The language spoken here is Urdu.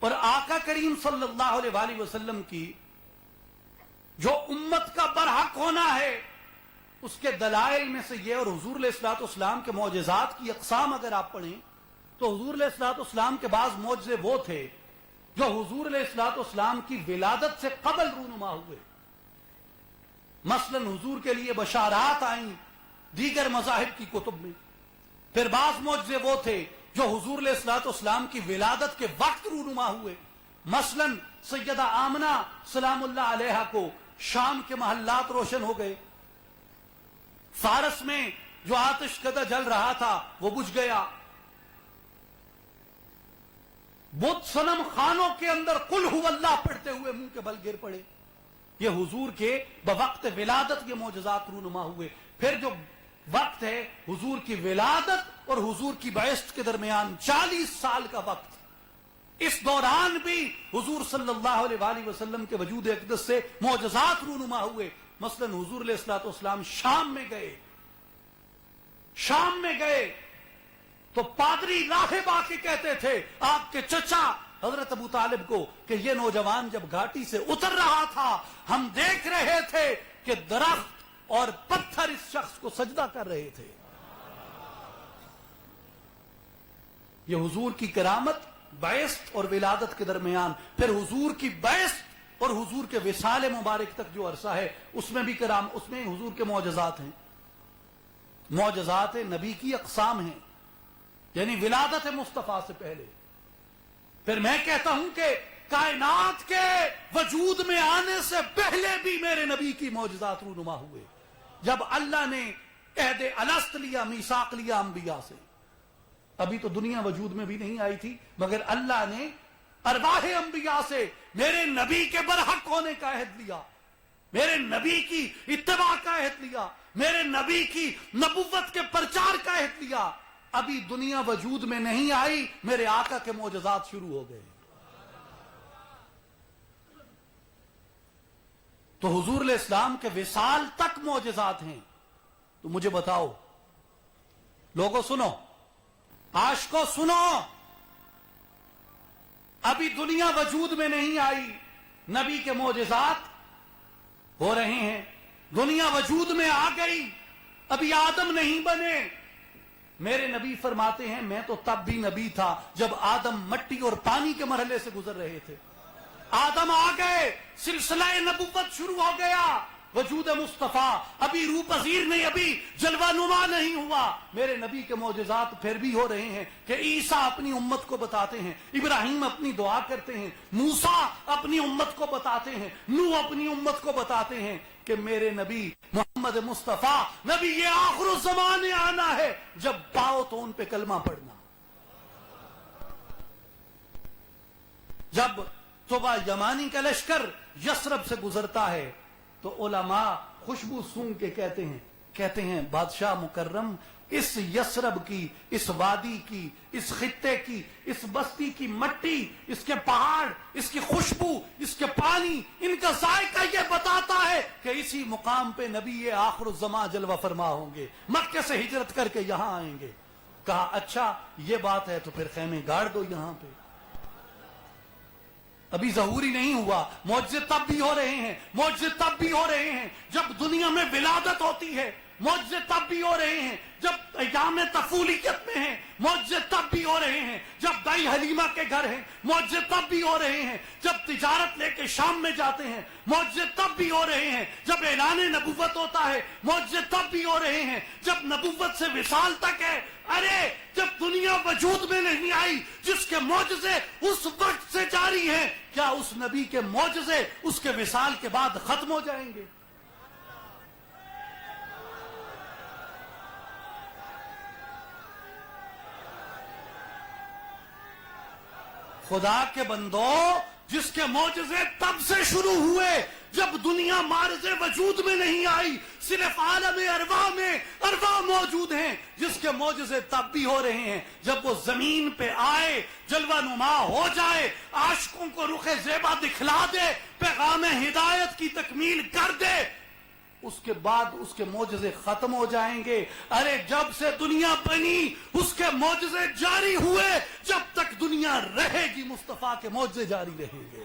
اور آقا کریم صلی اللہ علیہ وسلم کی جو امت کا برحق ہونا ہے اس کے دلائل میں سے یہ، اور حضور علیہ الصلوۃ والسلام کے معجزات کی اقسام اگر آپ پڑھیں تو حضور علیہ الصلوۃ والسلام کے بعض معجزے وہ تھے جو حضور علیہ الصلوۃ والسلام کی ولادت سے قبل رونما ہوئے. مثلا حضور کے لیے بشارات آئیں دیگر مذاہب کی کتب میں. پھر بعض معجزے وہ تھے جو حضور علیہ الصلوۃ والسلام کی ولادت کے وقت رونما ہوئے. مثلا سیدہ آمنہ سلام اللہ علیہا کو شام کے محلات روشن ہو گئے، فارس میں جو آتش کدہ جل رہا تھا وہ بجھ گیا، بت صنم خانوں کے اندر قل هو اللہ پڑھتے ہوئے منہ کے بل گر پڑے. یہ حضور کے بوقت ولادت یہ معجزات رونما ہوئے. پھر جو وقت ہے حضور کی ولادت اور حضور کی بعثت کے درمیان 40 سال کا وقت، اس دوران بھی حضور صلی اللہ علیہ وآلہ وسلم کے وجود اقدس سے معجزات رونما ہوئے. مثلا حضور علیہ الصلوۃ والسلام شام میں گئے تو پادری راہب آ کے کہتے تھے آپ کے چچا حضرت ابو طالب کو کہ یہ نوجوان جب گھاٹی سے اتر رہا تھا ہم دیکھ رہے تھے کہ درخت اور پتھر اس شخص کو سجدہ کر رہے تھے. یہ حضور کی کرامت بعثت اور ولادت کے درمیان. پھر حضور کی بعثت اور حضور کے وصال مبارک تک جو عرصہ ہے اس میں بھی اس میں حضور کے معجزات ہیں. معجزات نبی کی اقسام ہیں، یعنی ولادت مصطفیٰ سے پہلے. پھر میں کہتا ہوں کہ کائنات کے وجود میں آنے سے پہلے بھی میرے نبی کی معجزات رونما ہوئے. جب اللہ نے عہد الست لیا، میثاق لیا انبیاء سے، ابھی تو دنیا وجود میں بھی نہیں آئی تھی، مگر اللہ نے ارواح انبیاء سے میرے نبی کے برحق ہونے کا عہد لیا، میرے نبی کی اتباع کا عہد لیا، میرے نبی کی نبوت کے پرچار کا عہد لیا. ابھی دنیا وجود میں نہیں آئی، میرے آقا کے معجزات شروع ہو گئے. تو حضور علیہ السلام کے وصال تک معجزات ہیں. تو مجھے بتاؤ لوگوں، سنو، عاشقوں سنو، ابھی دنیا وجود میں نہیں آئی، نبی کے معجزات ہو رہے ہیں. دنیا وجود میں آ گئی، ابھی آدم نہیں بنے. میرے نبی فرماتے ہیں میں تو تب بھی نبی تھا جب آدم مٹی اور پانی کے مرحلے سے گزر رہے تھے. آدم آ گئے، سلسلہ نبوت شروع ہو گیا. وجود مصطفیٰ ابھی روح پذیر نہیں، ابھی جلوہ نما نہیں ہوا. میرے نبی کے معجزات پھر بھی ہو رہے ہیں کہ عیسیٰ اپنی امت کو بتاتے ہیں، ابراہیم اپنی دعا کرتے ہیں، موسیٰ اپنی امت کو بتاتے ہیں، نوح اپنی امت کو بتاتے ہیں کہ میرے نبی محمد مصطفیٰ نبی یہ آخر الزمان آنا ہے، جب پاؤ تو ان پہ کلمہ پڑھنا. جب صبح یمانی کا لشکر یثرب سے گزرتا ہے تو علماء خوشبو سونگ کے کہتے ہیں بادشاہ مکرم، اس یثرب کی، اس وادی کی، اس خطے کی، اس بستی کی مٹی، اس کے پہاڑ، اس کی خوشبو، اس کے پانی، ان کا ذائقہ یہ بتاتا ہے کہ اسی مقام پہ نبی آخر الزمان جلوہ فرما ہوں گے، مکے سے ہجرت کر کے یہاں آئیں گے. کہا اچھا یہ بات ہے تو پھر خیمے گاڑ دو یہاں پہ. ابھی ظہوری نہیں ہوا، معجزے تب بھی ہو رہے ہیں، معجزے تب بھی ہو رہے ہیں جب دنیا میں ولادت ہوتی ہے. معجزے تب بھی ہو رہے ہیں جب ایام طفولیت میں ہیں. معجزے تب بھی ہو رہے ہیں جب دائی حلیمہ کے گھر ہیں. معجزے تب بھی ہو رہے ہیں جب تجارت لے کے شام میں جاتے ہیں. معجزے تب بھی ہو رہے ہیں جب اعلان نبوت ہوتا ہے. معجزے تب بھی ہو رہے ہیں جب نبوت سے وصال تک ہے. ارے جب دنیا وجود میں نہیں آئی، جس کے معجزے اس وقت سے جاری ہیں، کیا اس نبی کے معجزے اس کے وصال کے بعد ختم ہو جائیں گے؟ خدا کے بندو، جس کے معجزے تب سے شروع ہوئے جب دنیا معرض وجود میں نہیں آئی، صرف عالم ارواح میں ارواح موجود ہیں، جس کے معجزے تب بھی ہو رہے ہیں جب وہ زمین پہ آئے، جلوہ نما ہو جائے، عاشقوں کو رخ زیبا دکھلا دے، پیغام ہدایت کی تکمیل کر دے. اس کے بعد اس کے معجزے ختم ہو جائیں گے. ارے جب سے دنیا بنی اس کے معجزے جاری ہوئے, جب تک دنیا رہے گی مصطفیٰ کے معجزے جاری رہیں گے.